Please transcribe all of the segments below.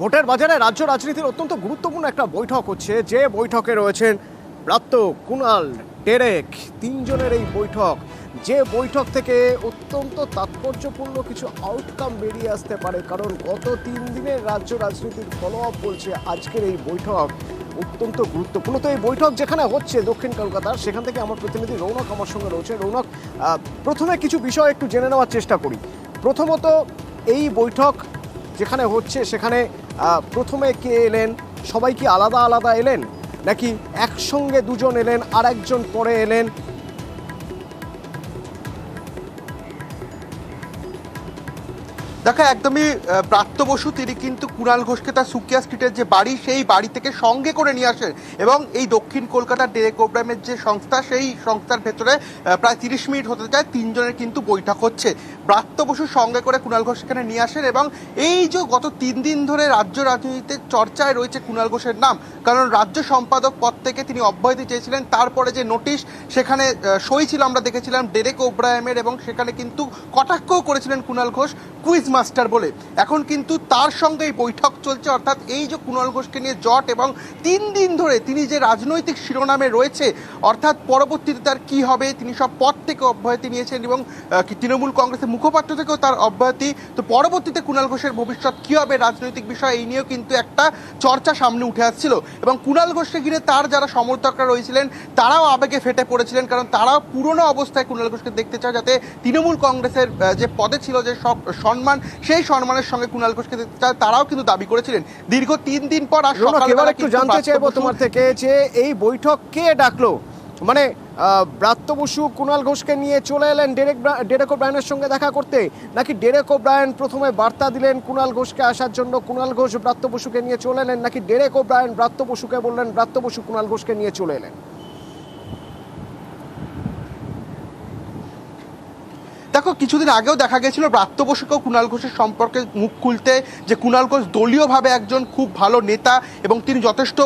ভোটের বাজারে রাজ্য রাজনীতির অত্যন্ত গুরুত্বপূর্ণ একটা বৈঠক হচ্ছে, যে বৈঠকে রয়েছেন ব্রাত্য, কুণাল, ডেরেক, তিনজনের এই বৈঠক, যে বৈঠক থেকে অত্যন্ত তাৎপর্যপূর্ণ কিছু আউটকাম বেরিয়ে আসতে পারে। কারণ গত 3 দিনের রাজ্য রাজনীতির ফলো আপ বলছে আজকের এই বৈঠক অত্যন্ত গুরুত্বপূর্ণ। তো এই বৈঠক যেখানে হচ্ছে দক্ষিণ কলকাতার, সেখান থেকে আমার প্রতিনিধি রৌনক আমার সঙ্গে রয়েছে। রৌনক, প্রথমে কিছু বিষয় একটু জেনে নেওয়ার চেষ্টা করি। প্রথমত, এই বৈঠক যেখানে হচ্ছে সেখানে প্রথমে কে এলেন? সবাই কি আলাদা আলাদা এলেন, নাকি একসঙ্গে দুজন এলেন আর একজন পরে এলেন? দেখো, একদমই ব্রাত্য বসু তিনি কিন্তু কুণাল ঘোষকে তার সুকিয়া স্ট্রিটের যে বাড়ি, সেই বাড়ি থেকে সঙ্গে করে নিয়ে আসেন এবং এই দক্ষিণ কলকাতার ডেরেক ওব্রায়ামের যে সংস্থা, সেই সংস্থার ভেতরে প্রায় 30 মিনিট হতে যায় তিনজনের কিন্তু বৈঠক হচ্ছে। ব্রাত্য বসুর সঙ্গে করে কুণাল ঘোষ এখানে নিয়ে আসেন এবং এই যে গত 3 দিন ধরে রাজ্য রাজনীতিতে চর্চায় রয়েছে কুণাল ঘোষের নাম, কারণ রাজ্য সম্পাদক পদ থেকে তিনি অব্যাহতি চেয়েছিলেন। তারপরে যে নোটিশ, সেখানে সই ছিল আমরা দেখেছিলাম ডেরেক ওব্রায়ামের, এবং সেখানে কিন্তু কটাক্ষও করেছিলেন কুণাল ঘোষ কুইজ মাস্টার বলে। এখন কিন্তু তার সঙ্গে এই বৈঠক চলছে, অর্থাৎ এই যে কুণাল ঘোষকে নিয়ে জট, এবং 3 দিন ধরে তিনি যে রাজনৈতিক শিরোনামে রয়েছে, অর্থাৎ পরবর্তীতে তার কি হবে, তিনি সব পদ থেকে অব্যাহতি নিয়েছেন এবং তৃণমূল কংগ্রেসের মুখপাত্র থেকেও তার অব্যাহতি। তো পরবর্তীতে কুণাল ঘোষের ভবিষ্যৎ কি হবে, রাজনৈতিক বিষয়, এই নিয়েও কিন্তু একটা চর্চা সামনে উঠে আসছিল। এবং কুণাল ঘোষকে ঘিরে তার যারা সমর্থকরা রয়েছিলেন তারাও আবেগে ফেটে পড়েছিলেন, কারণ তারাও পুরনো অবস্থায় কুণাল ঘোষকে দেখতে চায়, যাতে তৃণমূল কংগ্রেসের যে পদে ছিল যে সব সম্মান, সেই সম্মানের সঙ্গে কুণাল ঘোষকে দেখতে চায়, তারাও কিন্তু দাবি করেছিলেন। দীর্ঘ 3 দিন পর আর সকালবেলা একটু জানতে চাইবো তোমার থেকে যে এই বৈঠক কে ডাকলো? মানে ব্রাত্য বসু কুণাল ঘোষকে নিয়ে চলে এলেন ডেরেক ওব্রায়ানের সঙ্গে দেখা করতে, নাকি ডেরেক ওব্রায়ান প্রথমে বার্তা দিলেন কুণাল ঘোষকে আসার জন্য, কুণাল ঘোষ ব্রাত্য বসুকে নিয়ে চলে এলেন, নাকি ডেরেক ওব্রায়ান ব্রাত্য বসুকে বললেন, ব্রাত্য বসু কুণাল ঘোষকে নিয়ে চলে এলেন? দেখো, কিছুদিন আগেও দেখা গেছিল ব্রাত্য বসুকেও কুণাল ঘোষের সম্পর্কে মুখ খুলতে, যে কুণাল ঘোষ দলীয়ভাবে একজন খুব ভালো নেতা এবং তিনি যথেষ্ট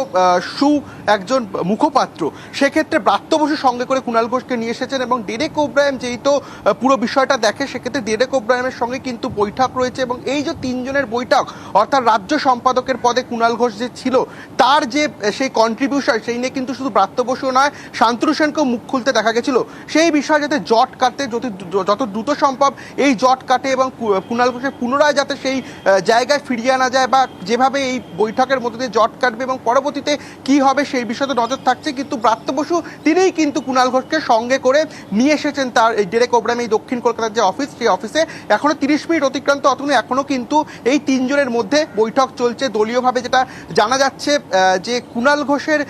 একজন মুখপাত্র। সেক্ষেত্রে ব্রাত্য বসুর সঙ্গে করে কুণাল ঘোষকে নিয়ে এসেছেন এবং ডেরেক ওব্রায়াম যেহেতু পুরো বিষয়টা দেখে, সেক্ষেত্রে ডেরেক ওব্রায়ামের সঙ্গে কিন্তু বৈঠক রয়েছে। এবং এই যে 3 জনের বৈঠক, অর্থাৎ রাজ্য সম্পাদকের পদে কুণাল ঘোষ যে ছিল, তার যে সেই কন্ট্রিবিউশন, সেই নিয়ে কিন্তু শুধু ব্রাত্য বসু নয়, শান্তনু সেনকেও মুখ খুলতে দেখা গেছিল। সেই বিষয়ে যাতে জট কাটতে যত দ্রুত সম্ভব এই জট কাটে এবং কুণাল ঘোষের পুনরায় যাতে সেই জায়গায় ফিরিয়ে আনা যায়, বা যেভাবে এই বৈঠকের মধ্যে দিয়ে জট কাটবে এবং পরবর্তীতে কি হবে সেই বিষয়ে নজর থাকছে। কিন্তু ব্রাত্য বসু তিনিই কিন্তু কুণাল ঘোষকে সঙ্গে করে নিয়ে এসেছেন তার এই ডেরেক ওব্রায়াম এই দক্ষিণ কলকাতার যে অফিস, সেই অফিসে। এখনো 30 মিনিট অতিক্রান্ত, অথচ এখনো কিন্তু এই 3 জনের মধ্যে বৈঠক চলছে দলীয়ভাবে। যেটা জানা যাচ্ছে যে কুণাল ঘোষের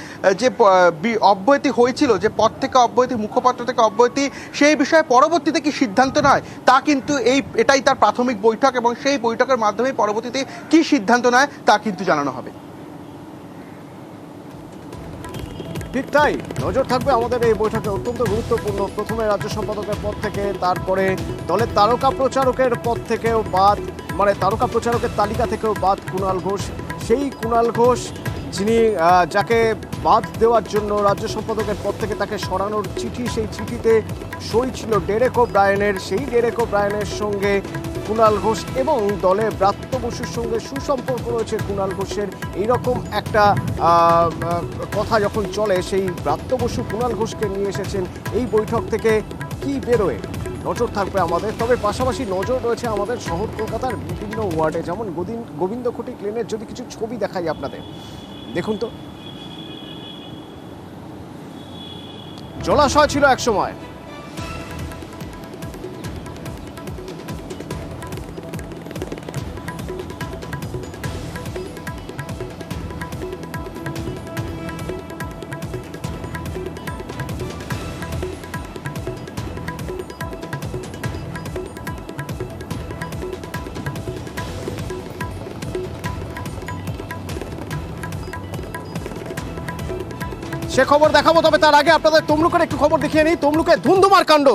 যে অব্যাহতি হয়েছিল, যে পদ থেকে অব্যাহতি, মুখপাত্র থেকে অব্যাহতি, সেই বিষয়ে পরবর্তীতে কি সিদ্ধান্ত নয়, তা কিন্তু এটাই তার প্রাথমিক বৈঠক, এবং সেই বৈঠকের মাধ্যমে পরবর্তীতে কি সিদ্ধান্ত নেয় তা কিন্তু জানানো হবে। ঠিক তাই, নজর থাকবে আমাদের এই বৈঠকে। অত্যন্ত গুরুত্বপূর্ণ। প্রথমে রাজ্য সম্পাদকের পদ থেকে, তারপরে দলের তারকা প্রচারকের পদ থেকেও বাদ, মানে তারকা প্রচারকের তালিকা থেকেও বাদ কুণাল ঘোষ। সেই কুণাল ঘোষ যিনি যাকে বাদ দেওয়ার জন্য রাজ্য সম্পাদকের পদ থেকে তাকে সরানোর চিঠি, সেই চিঠিতে সই ছিল ডেরেক ওব্রায়ানের। সেই ডেরেক ওব্রায়ানের সঙ্গে কুণাল ঘোষ এবং দলে ব্রাত্য বসুর সঙ্গে সুসম্পর্ক রয়েছে কুণাল ঘোষের, এইরকম একটা কথা যখন চলে, সেই ব্রাত্য বসু কুণাল ঘোষকে নিয়ে এসেছেন। এই বৈঠক থেকে কি বেরোয় নজর থাকবে আমাদের। তবে পাশাপাশি নজর রয়েছে আমাদের শহর কলকাতার বিভিন্ন ওয়ার্ডে, যেমন গোবিন্দ খটিক লেনের যদি কিছু ছবি দেখাই আপনাদের, দেখুন তো, জলাশয় ছিল এক সময়। সে খবর দেখাবো, তবে তার আগে আপনাদের তমলুকের একটু খবর দেখিয়ে নিই। তমলুকে ধুন্ধুমার কাণ্ড।